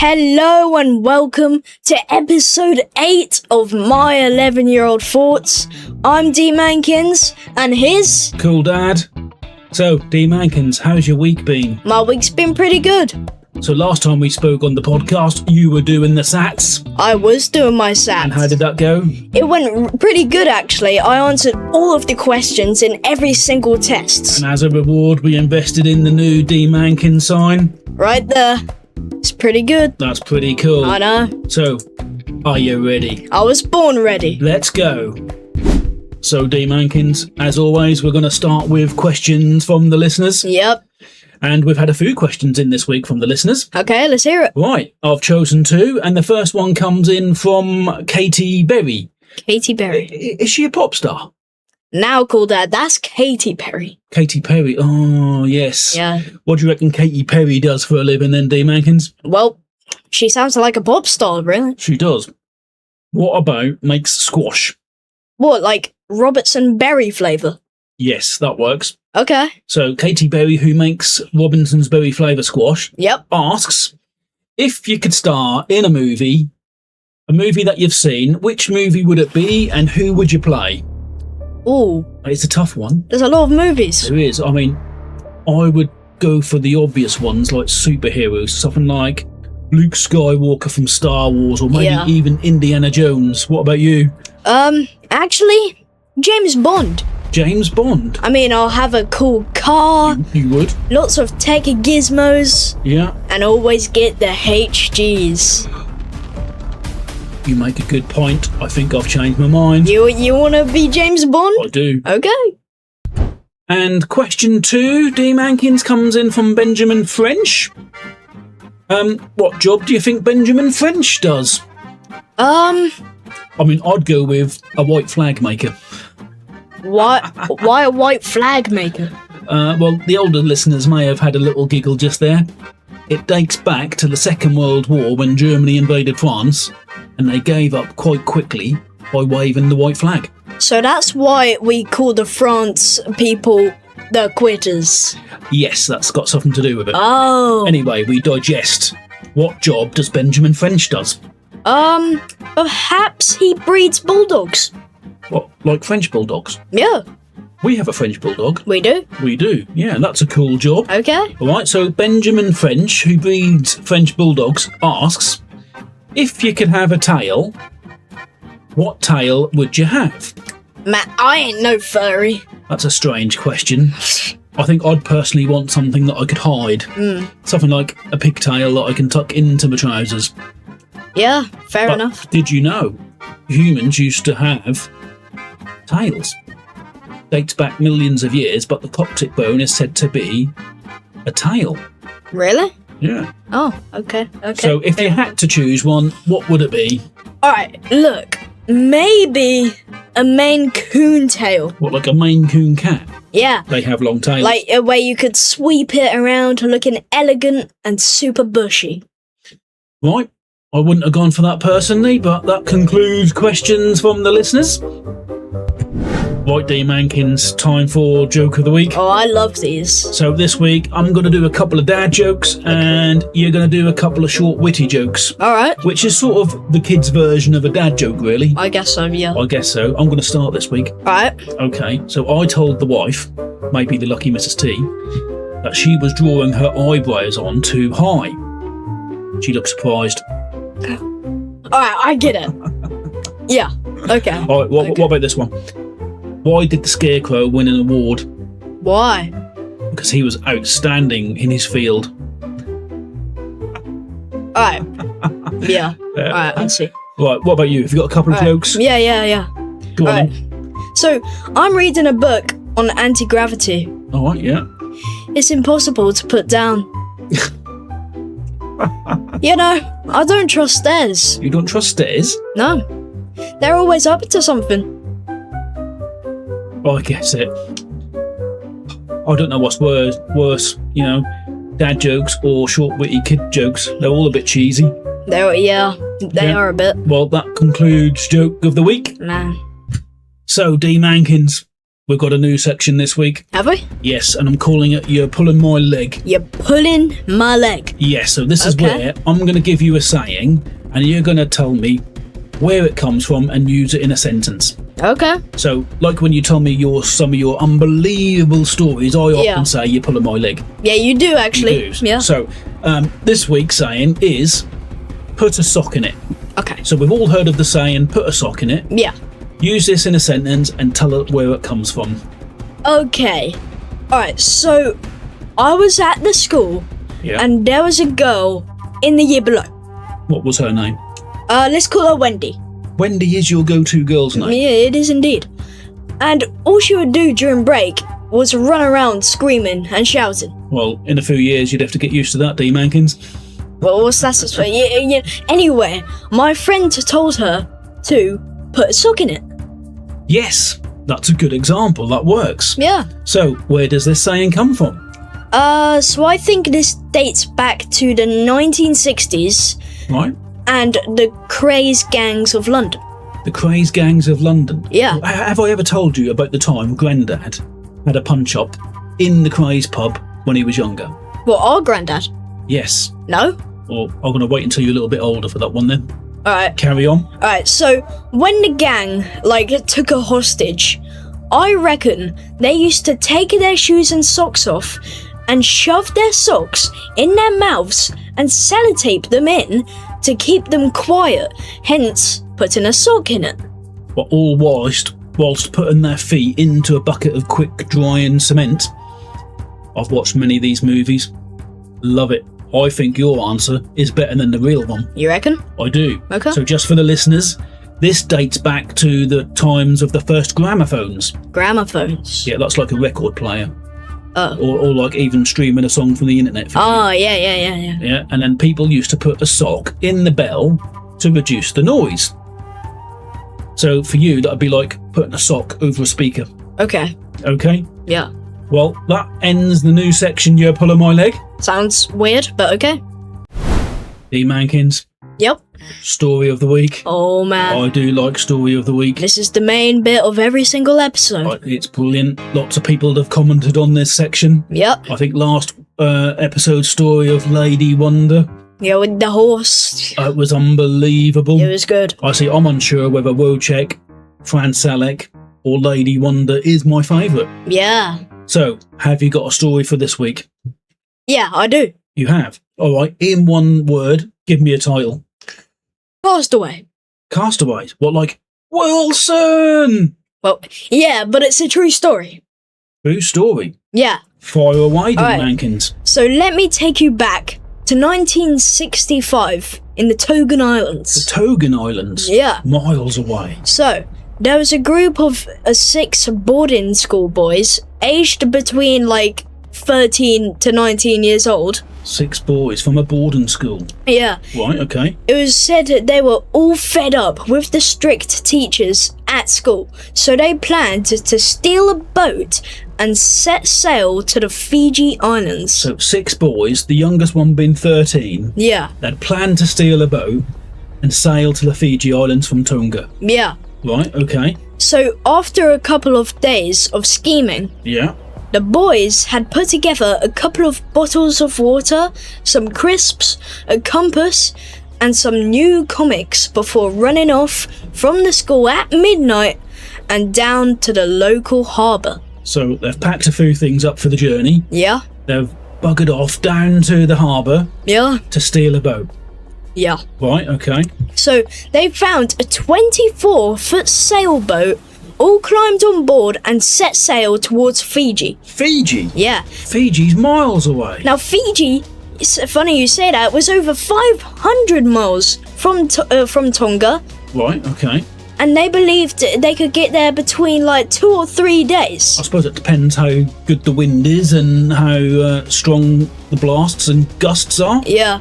Hello and welcome to episode 8 of my 11-year-old thoughts. I'm DManKins and his CoolDad. So, DManKins, how's your week been? My week's been pretty good. So last time we spoke on the podcast, you were doing the SATs. I was doing my SATs. And how did that go? It went pretty good actually. I answered all of the questions in every single test. And as a reward, we invested in the new DManKins sign. Right there. It's pretty good. That's pretty cool. I know. So, are you ready? I was born ready. Let's go. So, DManKins, as always, we're going to start with questions from the listeners. Yep. And we've had a few questions in this week from the listeners. Okay, let's hear it. Right, I've chosen two, and the first one comes in from Katie Berry. Katy Perry. Is she a pop star? Now, CoolDad, that's Katy Perry. Katy Perry, oh yes. Yeah. What do you reckon Katy Perry does for a living then, DManKins? Well, she sounds like a pop star, really. She does. What about makes squash? What, like Robertson berry flavour? Yes, that works. Okay. So Katy Berry, who makes Robinson's berry flavour squash, Yep. asks, if you could star in a movie that you've seen, which movie would it be and who would you play? Ooh, It's a tough one. there's a lot of movies. There is. I mean, I would go for the obvious ones like superheroes, something like Luke Skywalker from Star Wars, or maybe Yeah. even Indiana Jones. What about you? Actually, James Bond. James Bond. I mean, I'll have a cool car, You would? lots of tech gizmos, Yeah. and always get the HGs. You make a good point. I think I've changed my mind. You wanna be James I Bond? do. Okay. And question 2, DManKins, comes in from Benjamin French. What job do you think Benjamin French does? I mean, I'd go with a white flag maker. Why a white flag maker? Well, the older listeners may have had a little giggle just there. It dates back to the Second World War when Germany invaded France, and they gave up quite quickly by waving the white flag. So that's why we call the France people the quitters. Yes, that's got something to do with it. Oh. Anyway, we digest. What job does Benjamin French does? Perhaps he breeds bulldogs. What, like French bulldogs? Yeah, We have a French bulldog. we do. We do. Yeah, that's a cool job. Okay. All right, so Benjamin French, who breeds French bulldogs, asks, if you could have a tail, what tail would you have? Matt, I ain't no furry. That's a strange question. I think I'd personally want something that I could hide. Something like a pigtail that I can tuck into my trousers. Yeah, fair But enough. did you know humans used to have tails? Dates back millions of years, but the coccyx bone is said to be a tail. Really? Yeah. Oh, okay. So if you had to choose one, what would it be? Alright, look. Maybe a Maine Coon tail. What, like a Maine Coon cat? Yeah. They have long tails. Like a way you could sweep it around looking elegant and super bushy. Right. I wouldn't have gone for that personally, but that concludes questions from the listeners. Right, DManKins, time for Joke of the Week. Oh, I love these. So this week, I'm going to do a couple of dad jokes, and you're going to do a couple of short, witty jokes, Alright. which is sort of the kids' version of a dad joke, really. I guess so, yeah. I guess so. I'm going to start this week. Alright. Okay, so I told the wife, maybe the lucky Mrs. T, that she was drawing her eyebrows on too high. She looked surprised. Alright, I get it. Yeah. Okay. All right, what about this one? Why did the Scarecrow win an award? Why? Because he was outstanding in his field. Alright. Yeah. Alright, I see. Right, what about you? Have you got a couple of jokes? Yeah. Go on. Alright. then. So, I'm reading a book on anti-gravity. All right, yeah. It's impossible to put down. You know, I don't trust stairs. You don't trust stairs? No. They're always up to something. I guess it. I don't know what's worse, you know, dad jokes or short witty kid jokes. They're all a bit cheesy. They are a bit. Well, that concludes Joke of the Week. Nah. So, DManKins, we've got a new section this week. Have we? Yes, and I'm calling it You're Pulling My Leg. You're pulling my leg. Yes, so this is where I'm going to give you a saying, and you're going to tell me where it comes from and use it in a sentence. Okay. So, like when you tell me some of your unbelievable stories, I often say you're pulling my leg. Yeah, you do actually. You do. Yeah. So, this week's saying is put a sock in it. Okay. So we've all heard of the saying put a sock in it. Yeah. Use this in a sentence and tell it where it comes from. Okay. Alright, so I was at the school and there was a girl in the year below. What was her name? Let's call her Wendy. Wendy is your go-to girl's name. Yeah, it is indeed. And all she would do during break was run around screaming and shouting. Well, in a few years you'd have to get used to that, DManKins. Well, what's that? Yeah. Anyway, my friend told her to put a sock in it. Yes, that's a good example. That works. Yeah. So, where does this saying come from? So I think this dates back to the 1960s. Right. And the craze gangs of London. The craze gangs of London? Yeah. Have I ever told you about the time Grandad had a punch-up in the craze pub when he was younger? Well, our Grandad? Yes. No? Well, I'm going to wait until you're a little bit older for that one then. Alright. Carry on. Alright, so when the gang, took a hostage, I reckon they used to take their shoes and socks off and shove their socks in their mouths and sellotape them in to keep them quiet, hence putting a sock in it. But all whilst putting their feet into a bucket of quick-drying cement. I've watched many of these movies. Love it. I think your answer is better than the real one. You reckon? I do. Okay. So just for the listeners, this dates back to the times of the first gramophones. Gramophones? Yeah, that's like a record player. Oh. Or like even streaming a song from the internet. Oh, yeah. Yeah, and then people used to put a sock in the bell to reduce the noise. So for you, that'd be like putting a sock over a speaker. Okay. Okay? Yeah. Well, that ends the new section, You're Pulling My Leg. Sounds weird, but okay. DManKins. Yep. Story of the week. Oh, man. I do like story of the week. This is the main bit of every single episode. It's brilliant. Lots of people have commented on this section. Yep. I think last episode story of Lady Wonder. Yeah, with the horse. It was unbelievable. It was good. I'm unsure whether Wojciech, Fran Salek or Lady Wonder is my favourite. Yeah. So, have you got a story for this week? Yeah, I do. You have? Alright, in one word, give me a title. Castaway. Castaway? What, like Wilson? Well, yeah, but it's a true story. True story? Yeah. Fire away, Alright. DManKins. So let me take you back to 1965 in the Togan Islands. The Togan Islands? Yeah. Miles away. So, there was a group of 6 boarding school boys aged between 13 to 19 years old. 6 boys from a boarding school. Yeah. Right, okay. It was said that they were all fed up with the strict teachers at school, so they planned to steal a boat and set sail to the Fiji Islands. So 6 boys, the youngest one being 13. Yeah. They'd planned to steal a boat and sail to the Fiji Islands from Tonga. Yeah. Right, okay. So after a couple of days of scheming, Yeah. the boys had put together a couple of bottles of water, some crisps, a compass, and some new comics before running off from the school at midnight and down to the local harbour. So they've packed a few things up for the journey. Yeah. They've buggered off down to the harbour. Yeah. To steal a boat. Yeah. Right, okay. So they found a 24-foot sailboat, all climbed on board and set sail towards Fiji. Fiji? Yeah. Fiji's miles away. Now Fiji, it's funny you say that, was over 500 miles from Tonga. Right, okay. And they believed they could get there between 2 or 3 days. I suppose it depends how good the wind is and how strong the blasts and gusts are. Yeah.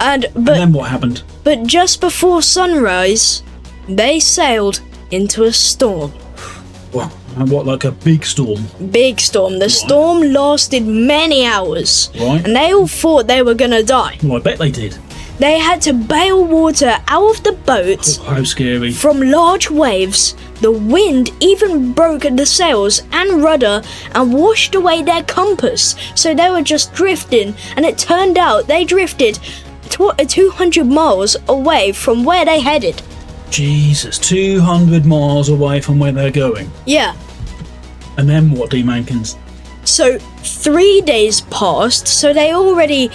And then what happened? But just before sunrise, they sailed into a storm. Well, and what, like a big storm? Big storm. The storm lasted many hours. Right. And they all thought they were gonna die. Well, I bet they did. They had to bail water out of the boat Oh, how scary. from large waves The wind even broke the sails and rudder and washed away their compass, so they were just drifting, and it turned out they drifted 200 miles away from where they headed. Jesus, 200 miles away from where they're going. Yeah. And then what, DManKins? So 3 days passed, so they already,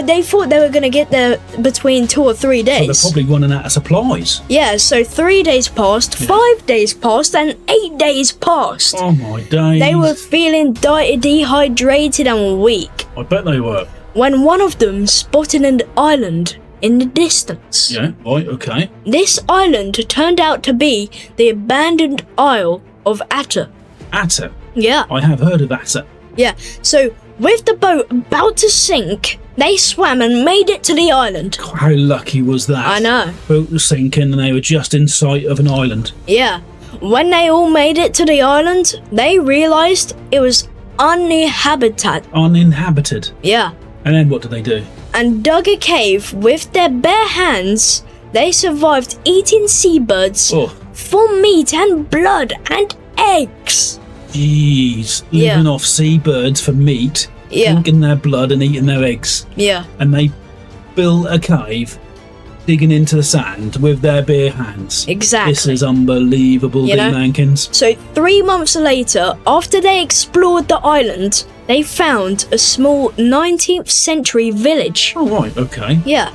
they thought they were going to get there between 2 or 3 days. So they're probably running out of supplies. Yeah, so 3 days passed, 5 days passed, and 8 days passed. Oh my days. They were feeling dehydrated and weak, I bet they were. when one of them spotted an island in the distance. Yeah, right, okay. This island turned out to be the abandoned Isle of Atta. Atta. Yeah. I have heard of Atta. Yeah, so with the boat about to sink, they swam and made it to the island. God, how lucky was that? I know. Boat was sinking and they were just in sight of an island. Yeah. When they all made it to the island, they realised it was uninhabited. Uninhabited. Yeah. And then what did they do? And dug a cave with their bare hands. They survived eating seabirds Oh, for meat and blood and eggs. jeez. Living off seabirds for meat, Yeah. drinking their blood and eating their eggs. Yeah. And they built a cave, digging into the sand with their bare hands. Exactly. This is unbelievable, You know? DManKins. So 3 months later, after they explored the island, they found a small 19th century village. Oh, right, okay. Yeah.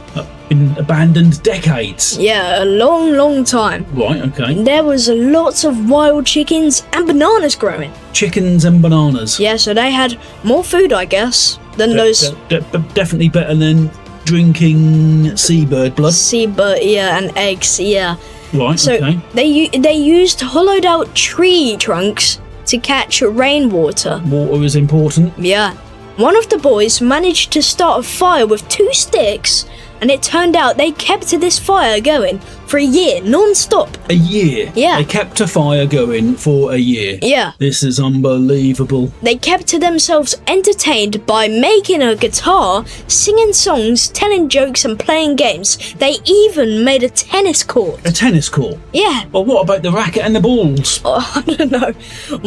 Been abandoned decades. Yeah, a long, long time. Right, okay. There was lots of wild chickens and bananas growing. Chickens and bananas. Yeah, so they had more food, I guess, than those Definitely better than drinking seabird blood. seabird, yeah, and eggs, yeah. Right, So okay. they used hollowed out tree trunks to catch rainwater. Water is important. Yeah. One of the boys managed to start a fire with 2 sticks, and it turned out they kept this fire going for a year, non-stop. A year. Yeah. They kept a fire going for a year. Yeah. This is unbelievable. They kept themselves entertained by making a guitar, singing songs, telling jokes, and playing games. They even made a tennis court. A tennis court. Yeah. Well, what about the racket and the balls? Oh, I don't know.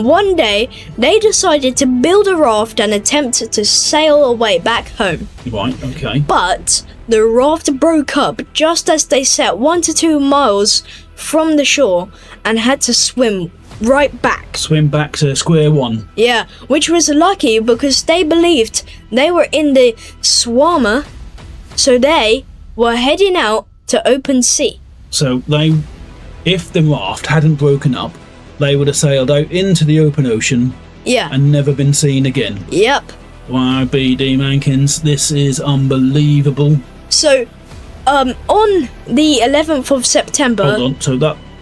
One day, they decided to build a raft and attempt to sail away back home. Right, okay. But the raft broke up just as they set 1 to 2 miles from the shore and had to swim right back. Swim back to square one. Yeah, which was lucky because they believed they were in the Swammer, so they were heading out to open sea. So they, if the raft hadn't broken up, they would have sailed out into the open ocean Yeah. and never been seen again. Yep. Wow, DManKins, this is unbelievable. So, on the 11th of September... Hold on, so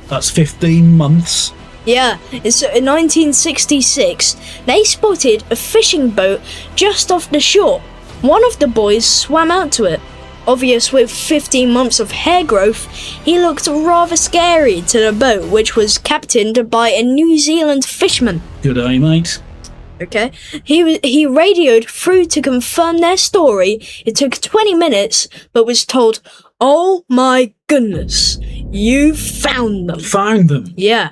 that's 15 months. Yeah, it's in 1966. They spotted a fishing boat just off the shore. One of the boys swam out to it. Obvious with 15 months of hair growth, he looked rather scary to the boat, which was captained by a New Zealand fisherman. Good day, mate. Okay, he radioed through to confirm their story. It took 20 minutes, but was told, "Oh my goodness, you found them." Found them. Yeah.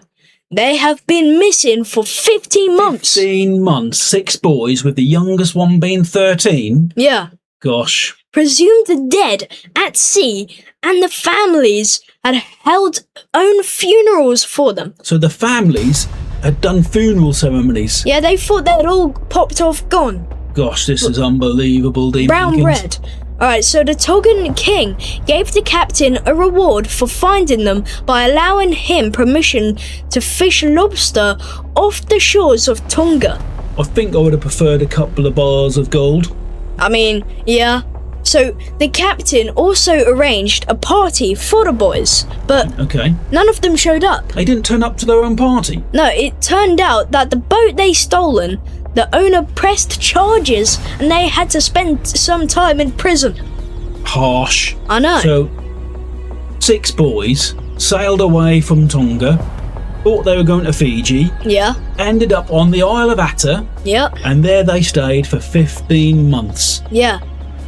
They have been missing for 15 months. 15 months. 6 boys, with the youngest one being 13. Yeah. Gosh. Presumed dead at sea, and the families had held own funerals for them. So the families had done funeral ceremonies. Yeah, they thought they'd all popped off gone. Gosh, this is unbelievable, DManKins. Brown bread. Alright, so the Tongan king gave the captain a reward for finding them by allowing him permission to fish lobster off the shores of Tonga. I think I would have preferred a couple of bars of gold. I mean, yeah. So the captain also arranged a party for the boys, but Okay. none of them showed up. They didn't turn up to their own party. No, it turned out that the boat they stolen, the owner pressed charges and they had to spend some time in prison. Harsh. I know. So, 6 boys sailed away from Tonga, thought they were going to Fiji, Yeah, ended up on the Isle of Atta, yeah, and there they stayed for 15 months. yeah.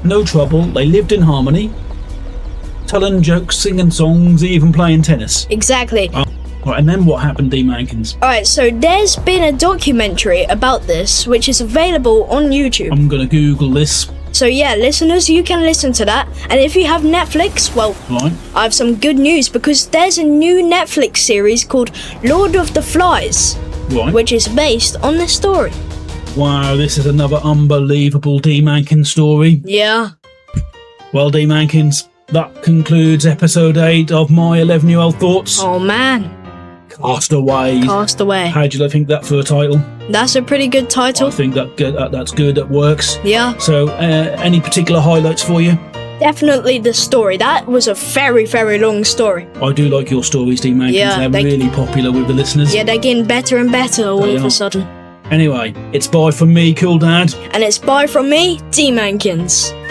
No trouble, they lived in harmony, telling jokes, singing songs, even playing tennis. Exactly. Right, and then what happened, DManKins? Alright, so there's been a documentary about this, which is available on YouTube. I'm gonna Google this. So yeah, listeners, you can listen to that. And if you have Netflix, well, Right. I have some good news because there's a new Netflix series called Lord of the Flies, Right. which is based on this story. Wow, this is another unbelievable DManKins story. Yeah. Well, DManKins, that concludes episode 8 of my 11-year-old thoughts. Oh man. Castaway. Castaway. How do you think that for a title? That's a pretty good I title. think that's good, that works. Yeah. So, any particular highlights for you? Definitely the story. That was a very, very long story. I do like your stories, DManKins. Yeah, They're really popular with the listeners. Yeah, they're getting better and better all They of are. a sudden. Anyway, it's bye from me, CoolDad. And it's bye from me, DManKins.